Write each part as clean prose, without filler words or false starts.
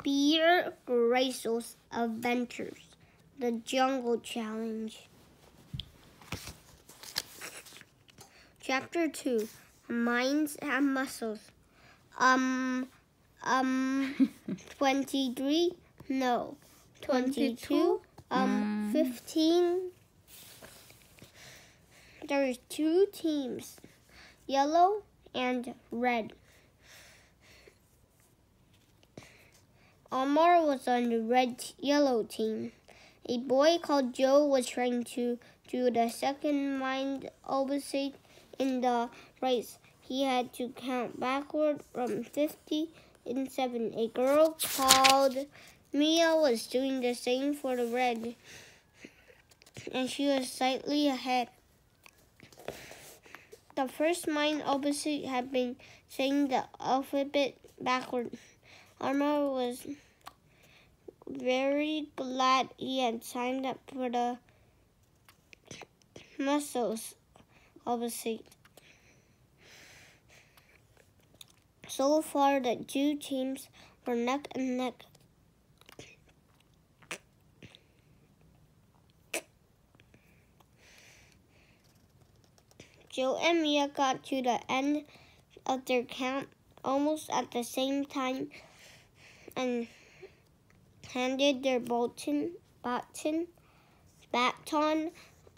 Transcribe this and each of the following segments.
Bear Grylls Adventures, the Jungle Challenge. Chapter 2, Minds and Muscles. 23? No. 22? 15? There's 2 teams, yellow and red. Omar was on the yellow team. A boy called Joe was trying to do the second mind opposite in the race. He had to count backward from 50 in 7. A girl called Mia was doing the same for the red, and she was slightly ahead. The first mind opposite had been saying the alphabet backward. Omar was very glad he had signed up for the muscles opposite. So far, the 2 teams were neck and neck. Joe and Mia got to the end of their count almost at the same time and handed their baton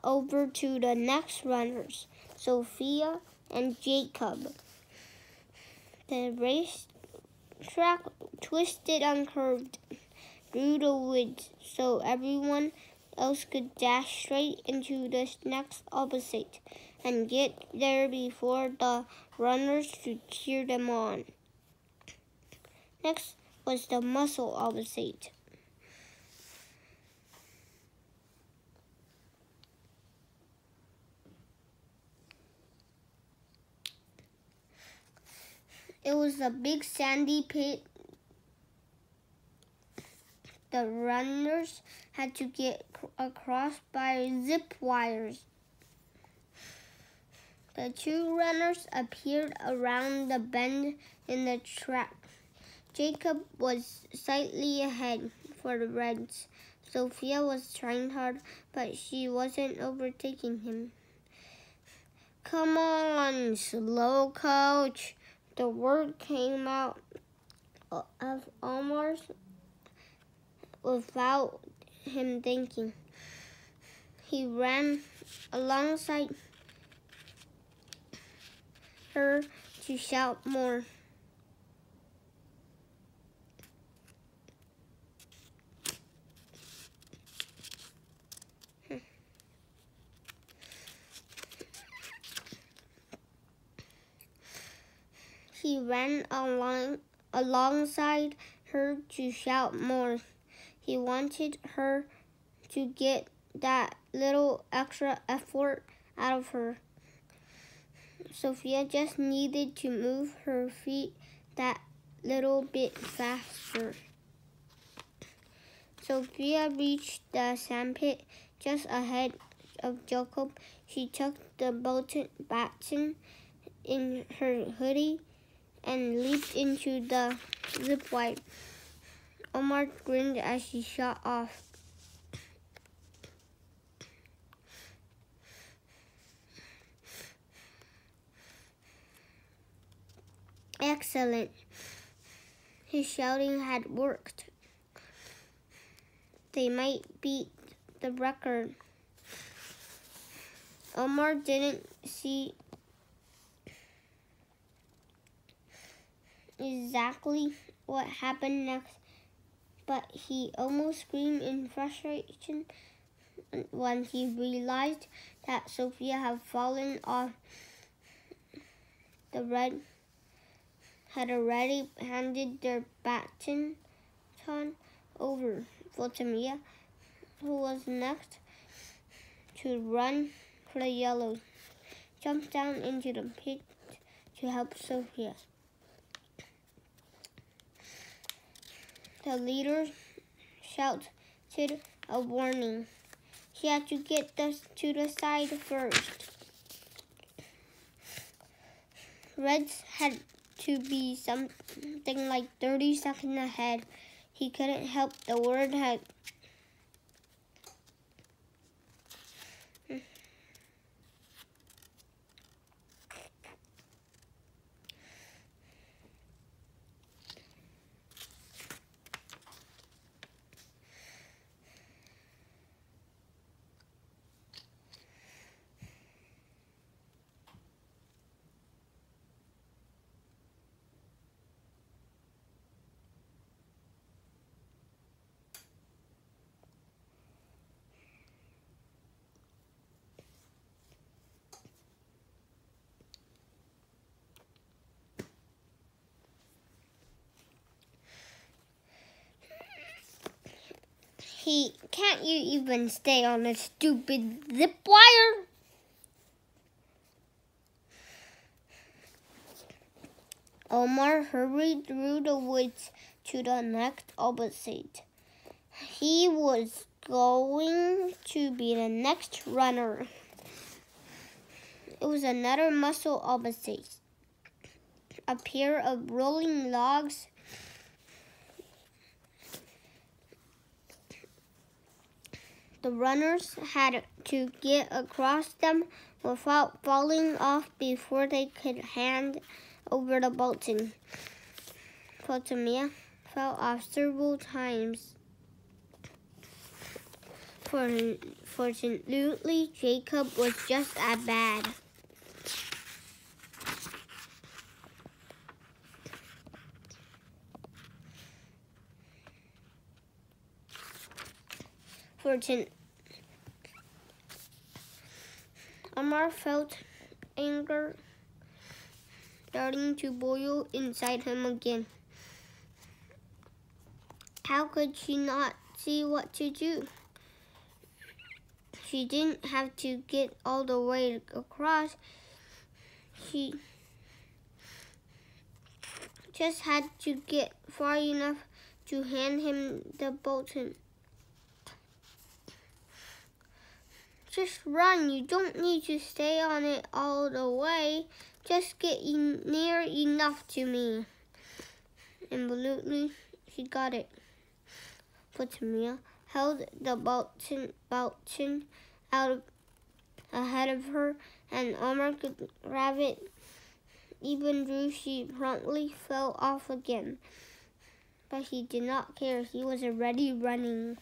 over to the next runners, Sophia and Jacob. The race track twisted and curved through the woods so everyone else could dash straight into the next opposite and get there before the runners to cheer them on. Next was the muscle opposite. It was a big sandy pit. The runners had to get across by zip wires. The 2 runners appeared around the bend in the track. Jacob was slightly ahead for the Reds. Sophia was trying hard, but she wasn't overtaking him. "Come on, slow coach." The word came out of Omar's without him thinking. He ran alongside her to shout more. He ran alongside her to shout more. He wanted her to get that little extra effort out of her. Sophia just needed to move her feet that little bit faster. Sophia reached the sandpit just ahead of Jacob. She tucked the baton in her hoodie and leaped into the zip wire. Omar grinned as she shot off. Excellent. His shouting had worked. They might beat the record. Omar didn't see exactly what happened next, but he almost screamed in frustration when he realized that Sophia had fallen off. The Red had already handed their baton over to Mia, who was next to run for the Yellows. Jumped down into the pit to help Sophia. The leader shouted a warning. She had to get to the side first. Reds had to be something like 30 seconds ahead. he couldn't help the word had Can't you even stay on a stupid zip wire? Omar hurried through the woods to the next opposite. He was going to be the next runner. It was another muscle opposite. A pair of rolling logs. The runners had to get across them without falling off before they could hand over the Bolton. Fatimia fell off several times. Fortunately, Jacob was just as bad. Omar felt anger starting to boil inside him again. How could she not see what to do? She didn't have to get all the way across. She just had to get far enough to hand him the Bolton. Just run. You don't need to stay on it all the way. Just get near enough to me. Absolutely, she got it. Fatimia held the Bolton out ahead of her, and Omar could grab it. Even though she promptly fell off again. But he did not care. He was already running.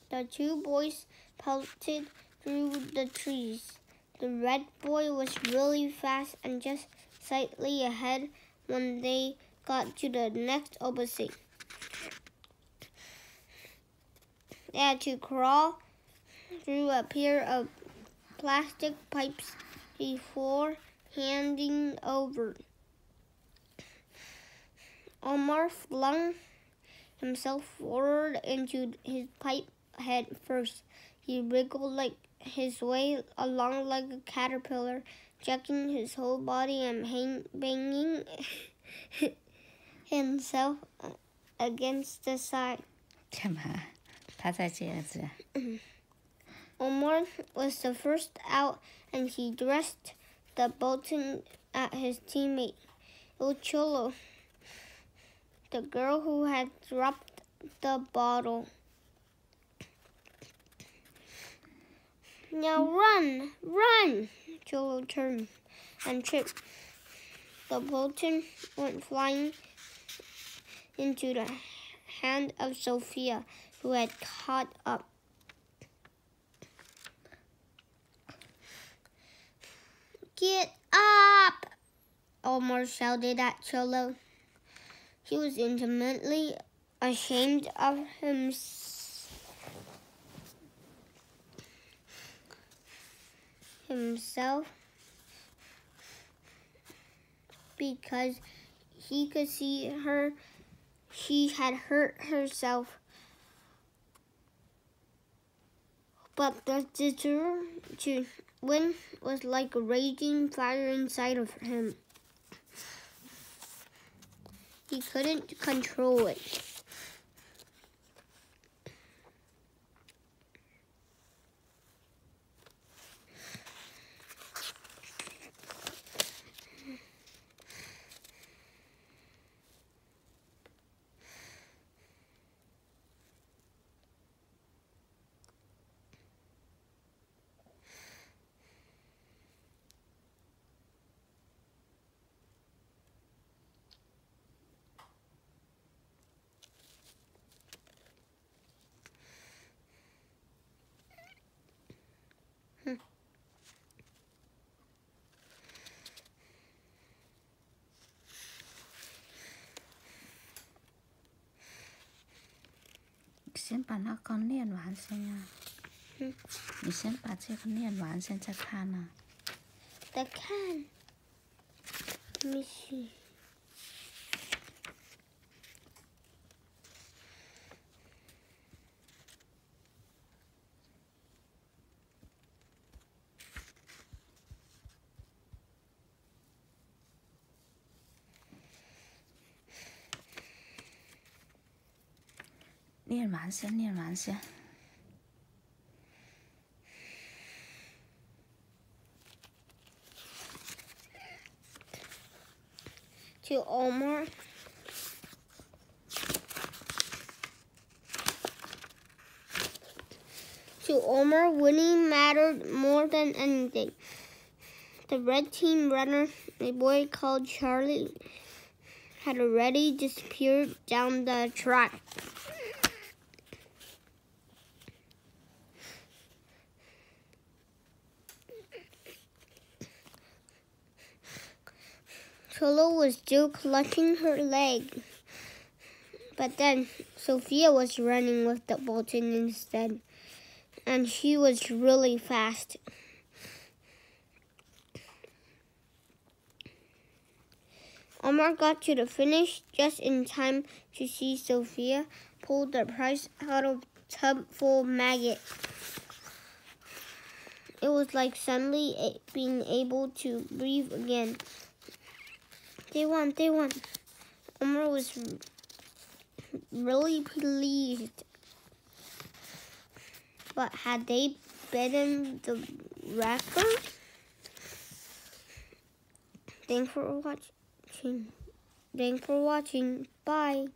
The two boys pelted through the trees. The red boy was really fast and just slightly ahead when they got to the next opposite. They had to crawl through a pair of plastic pipes before handing over. Omar flung himself forward into his pipe head first. He wriggled his way along like a caterpillar, jerking his whole body and banging himself against the side. 干嘛？他在这样子。Omar was the first out, and he thrust the Bolton at his teammate, Cholo, the girl who had dropped the bottle. Now run, run! Cholo turned and tripped. The Bolton went flying into the hand of Sophia, who had caught up. Get up! Omar shouted at Cholo. He was intimately ashamed of himself because he could see she had hurt herself. But the desire to win was like a raging fire inside of him. He couldn't control it. 先把那个念完先呀。你先把这个念完，先再看呢。再看。Let me see.念完先。To Omar. To Omar, winning mattered more than anything. The red team runner, a boy called Charlie, had already disappeared down the track. Cholo was still clutching her leg. But then Sophia was running with the Bolton instead, and she was really fast. Omar got to the finish just in time to see Sophia pull the prize out of a tub full of maggot. It was like suddenly being able to breathe again. They won. Omar was really pleased. But had they beaten the record? Thanks for watching. Bye.